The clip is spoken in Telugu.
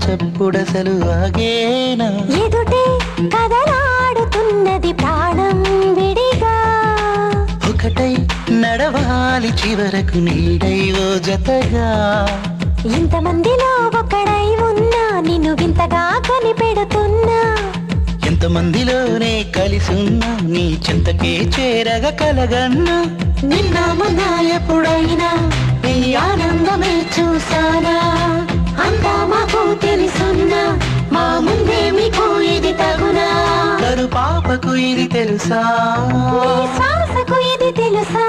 చప్పుడసలు ఆగేనా ఎదుటే కదలాడుతున్నది ప్రాణం విడిగా ఒకటై నడవాలి చివరకు నీడై ఓ జతగా ఇంతమందిలో ఒకడై ఉన్నా నిన్ను వింతగా కనిపెడుతున్నా ఎంతమందిలోనే కలిసున్నా నీ చింతకే చేరగా కలగన్నా నిన్న మొన్న ఎప్పుడైనా ఈ ఆనందమే చూసానా అంతా మాకు తెలుసున్నా మా ముందే మీకు ఇది తగునా కరు పాపకు ఇది తెలుసా నీ శ్వాసకు ఇది తెలుసా